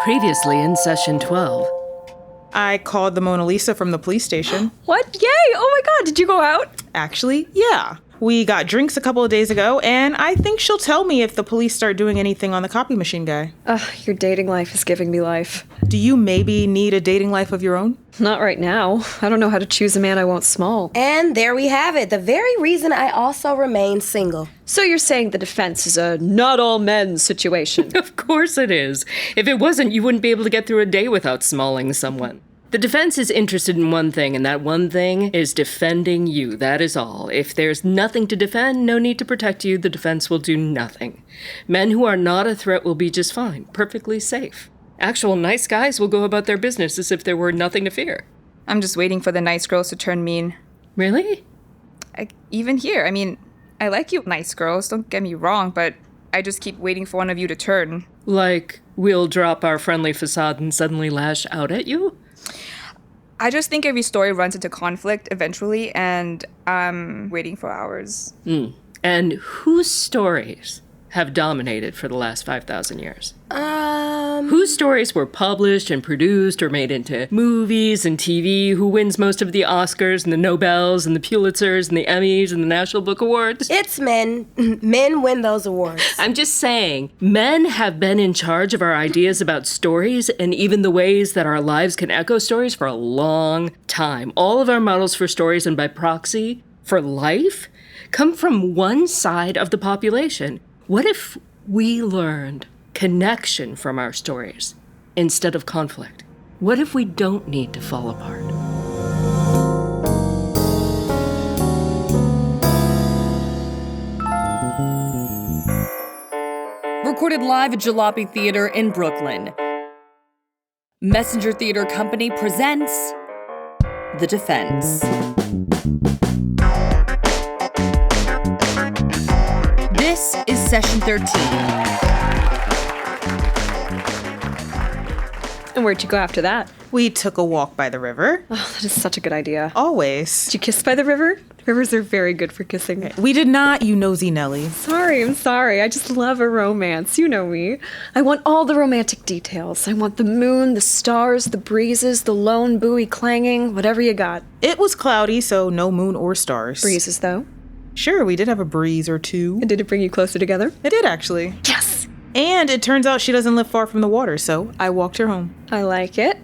Previously in Session 12. I called the Mona Lisa from the police station. What? Yay! Oh my god, did you go out? Actually, yeah. We got drinks a couple of days ago, and I think she'll tell me if the police start doing anything on the copy machine guy. Your dating life is giving me life. Do you maybe need a dating life of your own? Not right now. I don't know how to choose a man I won't small. And there we have it, the very reason I also remain single. So you're saying the defense is a not all men situation? Of course it is. If it wasn't, you wouldn't be able to get through a day without smalling someone. The defense is interested in one thing, and that one thing is defending you. That is all. If there's nothing to defend, no need to protect you, the defense will do nothing. Men who are not a threat will be just fine, perfectly safe. Actual nice guys will go about their business as if there were nothing to fear. I'm just waiting for the nice girls to turn mean. Really? Even here, I like you nice girls, don't get me wrong, but I just keep waiting for one of you to turn. Like, we'll drop our friendly facade and suddenly lash out at you? I just think every story runs into conflict eventually, and I'm waiting for ours. And whose stories have dominated for the last 5,000 years? Whose stories were published and produced or made into movies and TV? Who wins most of the Oscars and the Nobels and the Pulitzers and the Emmys and the National Book Awards? It's men. Men win those awards. I'm just saying, men have been in charge of our ideas about stories and even the ways that our lives can echo stories for a long time. All of our models for stories and by proxy for life come from one side of the population. What if we learned connection from our stories instead of conflict? What if we don't need to fall apart? Recorded live at Jalopy Theatre in Brooklyn. Messenger Theatre Company presents The Defense. This is Session 13. And where'd you go after that? We took a walk by the river. Oh, that is such a good idea. Always. Did you kiss by the river? Rivers are very good for kissing. We did not, you nosy Nelly. I'm sorry. I just love a romance. You know me. I want all the romantic details. I want the moon, the stars, the breezes, the lone buoy clanging, whatever you got. It was cloudy, so no moon or stars. Breezes, though? Sure, we did have a breeze or two. And did it bring you closer together? It did, actually. Yes! And it turns out she doesn't live far from the water, so I walked her home. I like it.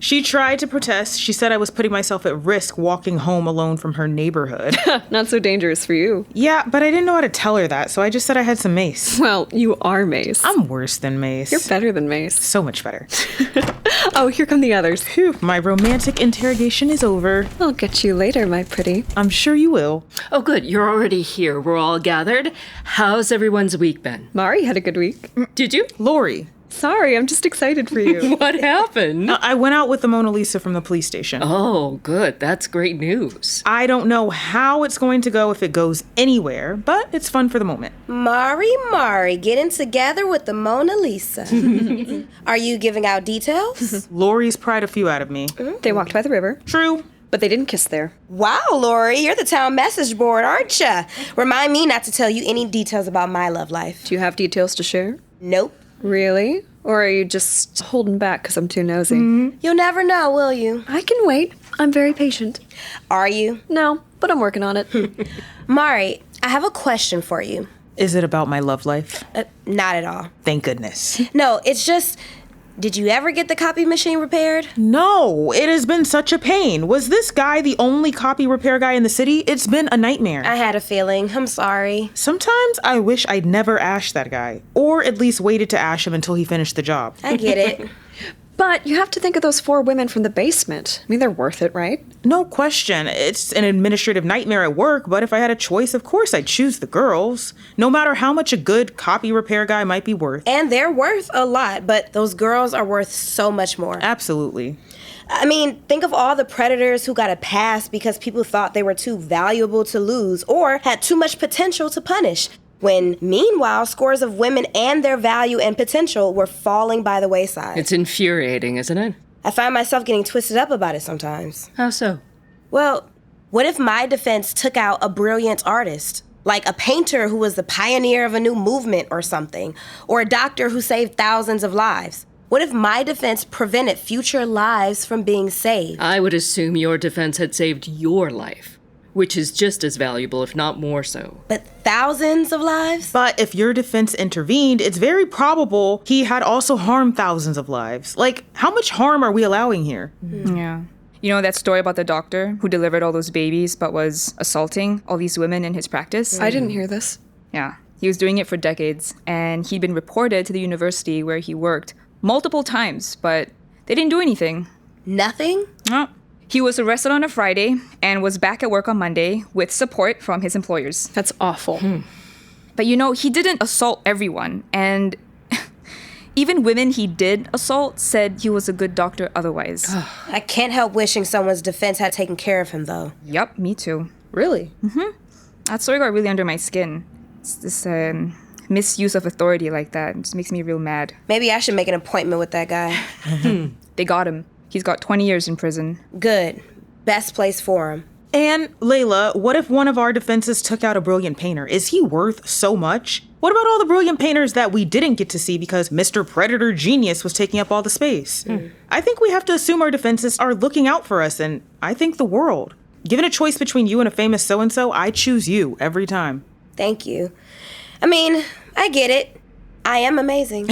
She tried to protest. She said I was putting myself at risk walking home alone from her neighborhood. Not so dangerous for you. Yeah, but I didn't know how to tell her that, so I just said I had some mace. Well, you are Mace. I'm worse than mace. You're better than Mace. So much better. Oh, here come the others. Phew, my romantic interrogation is over. I'll get you later, my pretty. I'm sure you will. Oh, good. You're already here. We're all gathered. How's everyone's week been? Mari had a good week. Did you? Lori. Sorry, I'm just excited for you. What happened? I went out with the Mona Lisa from the police station. Oh, good. That's great news. I don't know how it's going to go if it goes anywhere, but it's fun for the moment. Mari, getting together with the Mona Lisa. Are you giving out details? Lori's pried a few out of me. They walked by the river. True. But they didn't kiss there. Wow, Lori, you're the town message board, aren't ya? Remind me not to tell you any details about my love life. Do you have details to share? Nope. Really? Or are you just holding back because I'm too nosy? You'll never know, will you? I can wait. I'm very patient. Are you? No, but I'm working on it. Mari, I have a question for you. Is it about my love life? Not at all. Thank goodness. No, it's just, did you ever get the copy machine repaired? No, it has been such a pain. Was this guy the only copy repair guy in the city? It's been a nightmare. I had a feeling. I'm sorry. Sometimes I wish I'd never ashed that guy, or at least waited to ash him until he finished the job. I get it. But you have to think of those 4 women from the basement. They're worth it, right? No question. It's an administrative nightmare at work, but if I had a choice, of course I'd choose the girls, no matter how much a good copy repair guy might be worth. And they're worth a lot, but those girls are worth so much more. Absolutely. Think of all the predators who got a pass because people thought they were too valuable to lose or had too much potential to punish. When, meanwhile, scores of women and their value and potential were falling by the wayside. It's infuriating, isn't it? I find myself getting twisted up about it sometimes. How so? Well, what if my defense took out a brilliant artist? Like a painter who was the pioneer of a new movement or something, or a doctor who saved thousands of lives. What if my defense prevented future lives from being saved? I would assume your defense had saved your life, which is just as valuable, if not more so. But thousands of lives? But if your defense intervened, it's very probable he had also harmed thousands of lives. Like, how much harm are we allowing here? Yeah. You know that story about the doctor who delivered all those babies but was assaulting all these women in his practice? I didn't hear this. Yeah. He was doing it for decades, and he'd been reported to the university where he worked multiple times, but they didn't do anything. Nothing? No. He was arrested on a Friday and was back at work on Monday with support from his employers. That's awful. But you know, he didn't assault everyone, and even women he did assault said he was a good doctor otherwise. I can't help wishing someone's defense had taken care of him, though. Yup, me too. Really? That story got really under my skin. It's this misuse of authority like that. It just makes me real mad. Maybe I should make an appointment with that guy. They got him. He's got 20 years in prison. Good. Best place for him. And, Leila, what if one of our defenses took out a brilliant painter? Is he worth so much? What about all the brilliant painters that we didn't get to see because Mr. Predator Genius was taking up all the space? I think we have to assume our defenses are looking out for us, and I think the world. Given a choice between you and a famous so-and-so, I choose you every time. Thank you. I mean, I get it. I am amazing.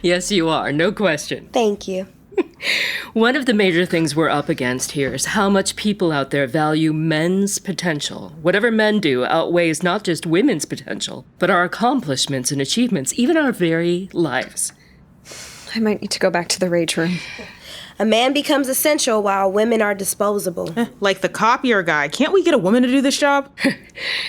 Yes, you are, no question. Thank you. One of the major things we're up against here is how much people out there value men's potential. Whatever men do outweighs not just women's potential, but our accomplishments and achievements, even our very lives. I might need to go back to the rage room. A man becomes essential while women are disposable. Like the copier guy. Can't we get a woman to do this job?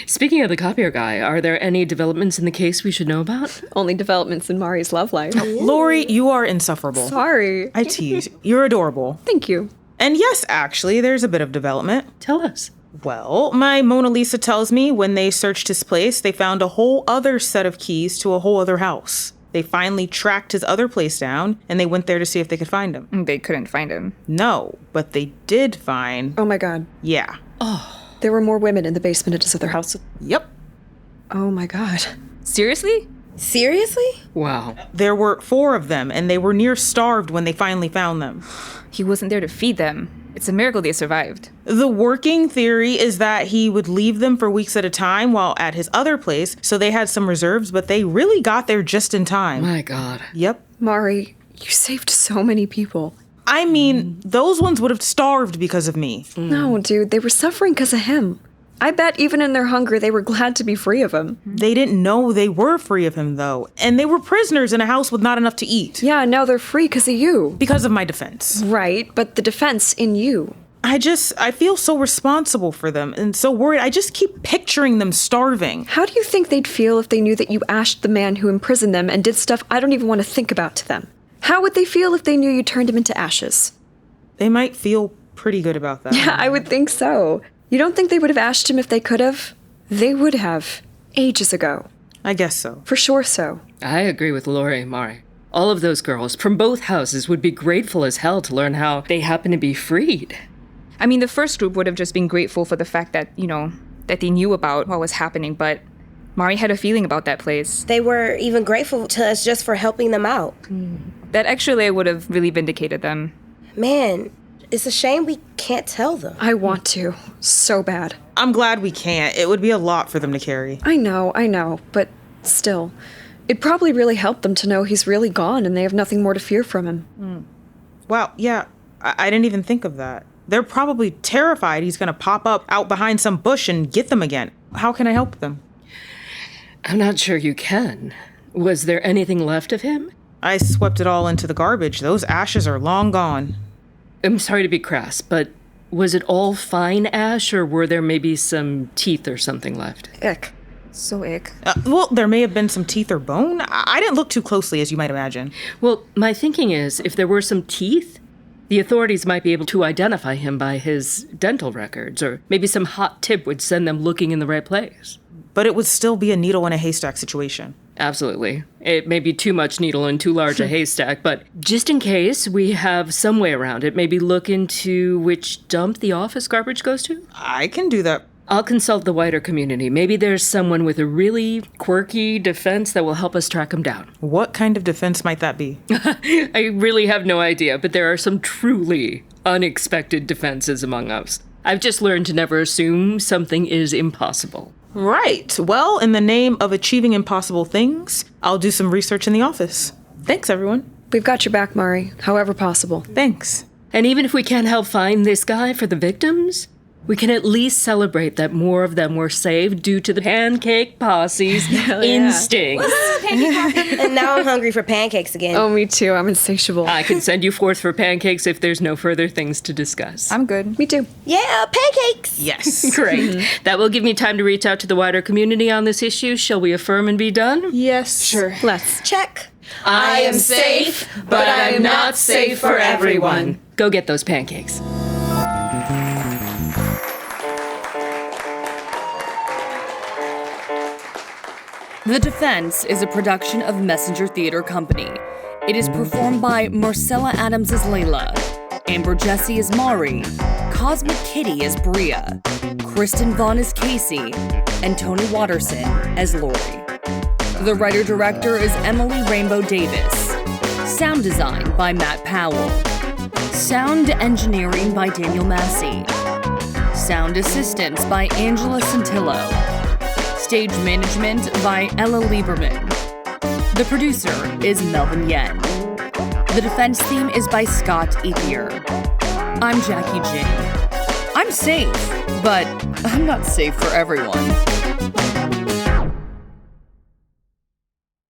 Speaking of the copier guy, are there any developments in the case we should know about? Only developments in Mari's love life. Lori, you are insufferable. Sorry. I tease. You're adorable. Thank you. And yes, actually, there's a bit of development. Tell us. Well, my Mona Lisa tells me when they searched his place, they found a whole other set of keys to a whole other house. They finally tracked his other place down, and they went there to see if they could find him. They couldn't find him. No, but they did find... Oh my god. Yeah. There were more women in the basement of his other house. Yep. Oh my god. Seriously? Seriously? Wow. There were 4 of them, and they were near starved when they finally found them. He wasn't there to feed them. It's a miracle they survived. The working theory is that he would leave them for weeks at a time while at his other place, so they had some reserves, but they really got there just in time. My God. Yep. Mari, you saved so many people. I mean, those ones would have starved because of me. No, dude, they were suffering because of him. I bet even in their hunger, they were glad to be free of him. They didn't know they were free of him, though. And they were prisoners in a house with not enough to eat. Yeah, now they're free because of you. Because of my defense. Right, but the defense in you. I feel so responsible for them and so worried. I just keep picturing them starving. How do you think they'd feel if they knew that you ashed the man who imprisoned them and did stuff I don't even want to think about to them? How would they feel if they knew you turned him into ashes? They might feel pretty good about that. Yeah, I would think so. You don't think they would have ashed him if they could have? They would have. Ages ago. I guess so. For sure so. I agree with Lori and Mari. All of those girls from both houses would be grateful as hell to learn how they happen to be freed. I mean, the first group would have just been grateful for the fact that, that they knew about what was happening, but Mari had a feeling about that place. They were even grateful to us just for helping them out. That extra layer would have really vindicated them. Man, it's a shame we can't tell them. I want to. So bad. I'm glad we can't. It would be a lot for them to carry. I know, but still. It'd probably really help them to know he's really gone and they have nothing more to fear from him. Wow, yeah, I didn't even think of that. They're probably terrified he's gonna pop up out behind some bush and get them again. How can I help them? I'm not sure you can. Was there anything left of him? I swept it all into the garbage. Those ashes are long gone. I'm sorry to be crass, but was it all fine ash, or were there maybe some teeth or something left? Ick. So ick. Well, there may have been some teeth or bone. I didn't look too closely, as you might imagine. Well, my thinking is, if there were some teeth, the authorities might be able to identify him by his dental records, or maybe some hot tip would send them looking in the right place. But it would still be a needle in a haystack situation. Absolutely. It may be too much needle in too large a haystack, but just in case we have some way around it, maybe look into which dump the office garbage goes to? I can do that I'll consult the wider community. Maybe there's someone with a really quirky defense that will help us track him down. What kind of defense might that be? I really have no idea, but there are some truly unexpected defenses among us. I've just learned to never assume something is impossible. Right. Well, in the name of achieving impossible things, I'll do some research in the office. Thanks, everyone. We've got your back, Mari, however possible. Thanks. And even if we can't help find this guy for the victims, we can at least celebrate that more of them were saved due to the pancake posse's instincts. And now I'm hungry for pancakes again. Oh, me too. I'm insatiable. I can send you forth for pancakes if there's no further things to discuss. I'm good. Me too. Yeah, pancakes! Yes. Great. That will give me time to reach out to the wider community on this issue. Shall we affirm and be done? Yes. Sure. Let's. Check. I am safe, but I am not safe for everyone. Go get those pancakes. The Defense is a production of Messenger Theatre Company. It is performed by Marcella Adams as Leila, Amber Jessie as Mari, Cosmic Kitty as Bria, Kristen Vaughan as Kacey, and Toni Watterson as Lori. The writer-director is Emily Rainbow Davis. Sound design by Matt Powell. Sound engineering by Daniel Massey. Sound assistance by Angela Santillo. Stage management by Ella Lieberman. The producer is Melvin Yen. The defense theme is by Scott Ethier. I'm Jacki Jing. I'm safe, but I'm not safe for everyone.